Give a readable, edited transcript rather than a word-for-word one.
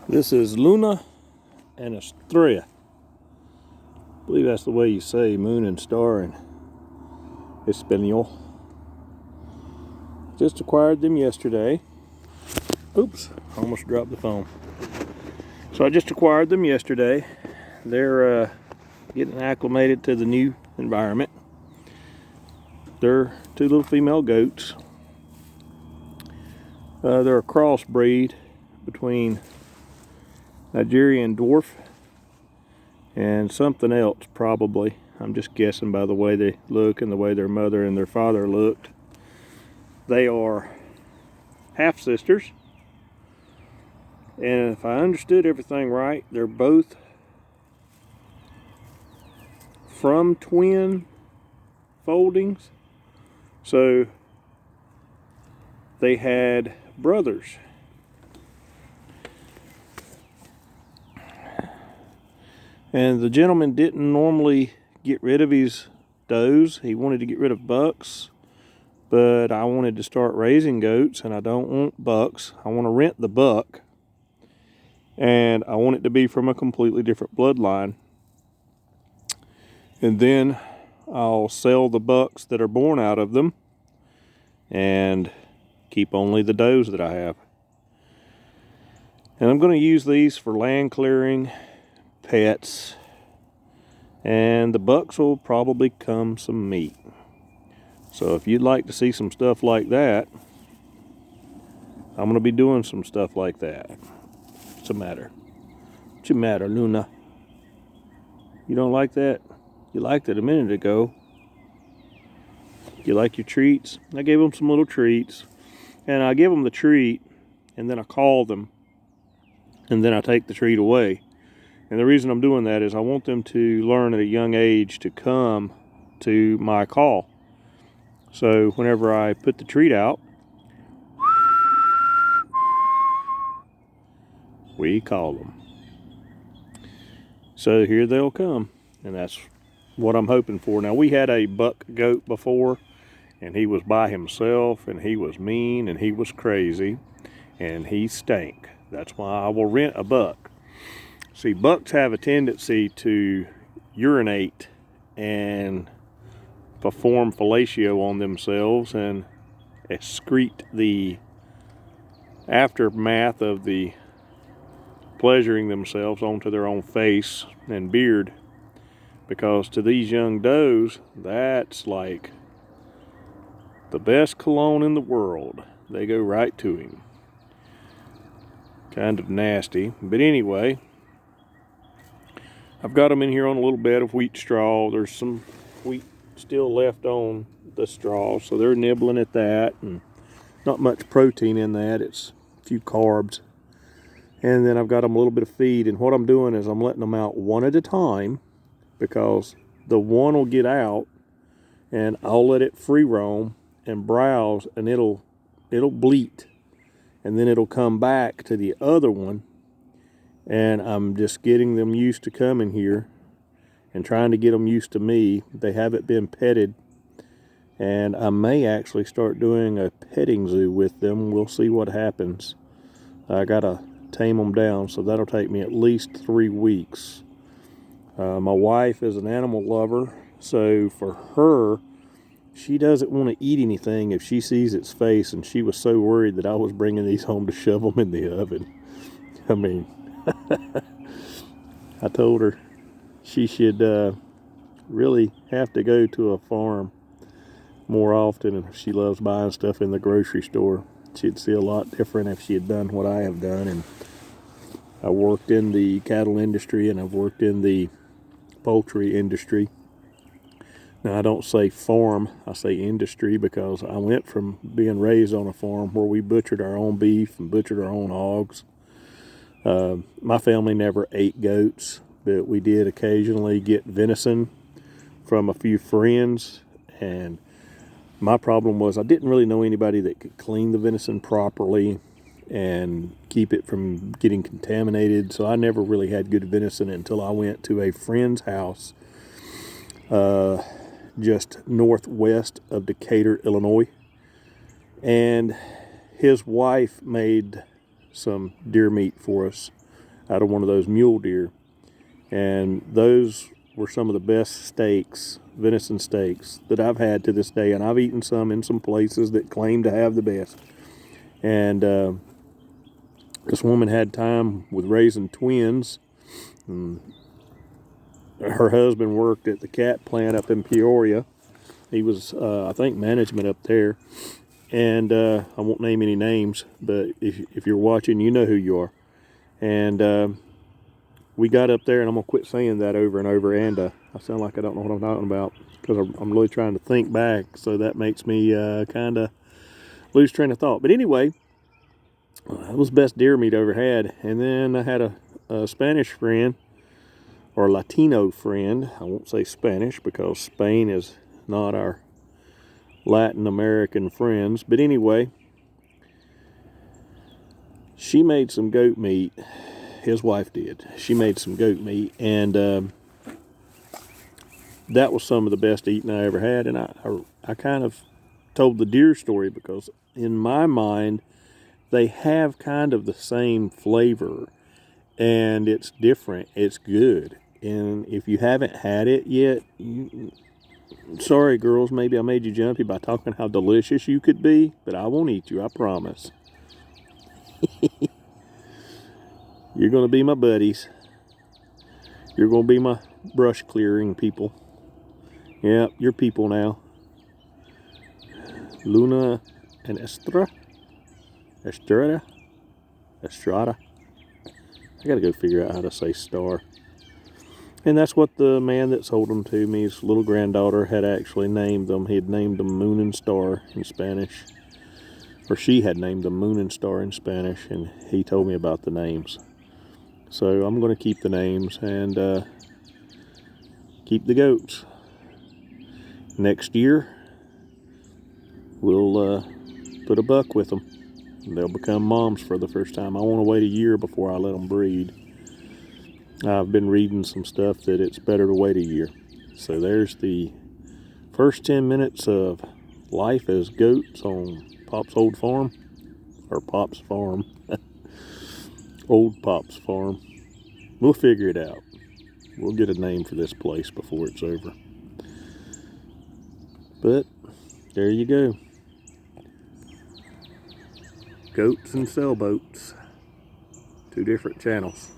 This is Luna and Estrella. I believe that's the way you say moon and star in Espanol. Just acquired them yesterday. Oops, almost dropped the phone. So I just acquired them yesterday. They're getting acclimated to the new environment. They're two little female goats. They're a crossbreed between Nigerian dwarf and something else, probably. I'm just guessing by the way they look and the way their mother and their father looked. They are half sisters, and if I understood everything right, they're both from twin foldings. So they had brothers. And the gentleman didn't normally get rid of his does. He wanted to get rid of bucks, but I wanted to start raising goats, and I don't want bucks. I want to rent the buck, and I want it to be from a completely different bloodline. And then I'll sell the bucks that are born out of them and keep only the does that I have. And I'm going to use these for land clearing, pets, and the bucks will probably come some meat. So if you'd like to see some stuff like that, I'm going to be doing some stuff like that. What's the matter? What's the matter, Luna? You don't like that? You liked it a minute ago. You like your treats? I gave them some little treats, and I give them the treat, and then I call them, and then I take the treat away. And the reason I'm doing that is I want them to learn at a young age to come to my call. So whenever I put the treat out, we call them. So here they'll come, and that's what I'm hoping for. Now, we had a buck goat before, and he was by himself, and he was mean, and he was crazy, and he stank. That's why I will rent a buck. See, bucks have a tendency to urinate and perform fellatio on themselves and excrete the aftermath of the pleasuring themselves onto their own face and beard, because to these young does, that's like the best cologne in the world. They go right to him. Kind of nasty, but anyway, I've got them in here on a little bed of wheat straw. There's some wheat still left on the straw, so they're nibbling at that, and not much protein in that. It's a few carbs. And then I've got them a little bit of feed, and what I'm doing is I'm letting them out one at a time, because the one will get out, and I'll let it free roam and browse, and it'll bleat, and then it'll come back to the other one. And I'm just getting them used to coming here and trying to get them used to me. They haven't been petted, and I may actually start doing a petting zoo with them. We'll see what happens. I gotta tame them down, so that'll take me at least 3 weeks. My wife is an animal lover, so for her, she doesn't want to eat anything if she sees its face, and she was so worried that I was bringing these home to shove them in the oven. I mean, I told her she should really have to go to a farm more often, and she loves buying stuff in the grocery store. She'd see a lot different if she had done what I have done. And I worked in the cattle industry, and I've worked in the poultry industry. Now, I don't say farm, I say industry, because I went from being raised on a farm where we butchered our own beef and butchered our own hogs. My family never ate goats, but we did occasionally get venison from a few friends. And my problem was I didn't really know anybody that could clean the venison properly and keep it from getting contaminated. So I never really had good venison until I went to a friend's house just northwest of Decatur, Illinois. And his wife made some deer meat for us out of one of those mule deer. And those were some of the best steaks, venison steaks, that I've had to this day. And I've eaten some in some places that claim to have the best. And this woman had time with raising twins. And her husband worked at the cat plant up in Peoria. He was, I think, management up there. And I won't name any names, but if you're watching, you know who you are. And we got up there, and I'm going to quit saying that over and over. And I sound like I don't know what I'm talking about because I'm really trying to think back. So that makes me kind of lose train of thought. But anyway, that was the best deer meat I ever had. And then I had a Spanish friend, or Latino friend. I won't say Spanish because Spain is not our Latin American friends. But anyway, she made some goat meat. His wife did. She made some goat meat, and that was some of the best eating I ever had. And I kind of told the deer story because in my mind, they have kind of the same flavor, and it's different. It's good. And if you haven't had it yet, sorry, girls, maybe I made you jumpy by talking how delicious you could be, but I won't eat you, I promise. You're going to be my buddies. You're going to be my brush clearing people. Yeah, you're people now. Luna and Estrada. I got to go figure out how to say star. And that's what the man that sold them to me, his little granddaughter, had actually named them. He had named them Moon and Star in Spanish. Or she had named them Moon and Star in Spanish, and he told me about the names. So I'm going to keep the names and keep the goats. Next year, we'll put a buck with them. They'll become moms for the first time. I want to wait a year before I let them breed. I've been reading some stuff that it's better to wait a year. So there's the first 10 minutes of life as goats on Pop's old farm, or Pop's farm, old Pop's farm. We'll figure it out. We'll get a name for this place before it's over. But there you go. Goats and sailboats. Two different channels.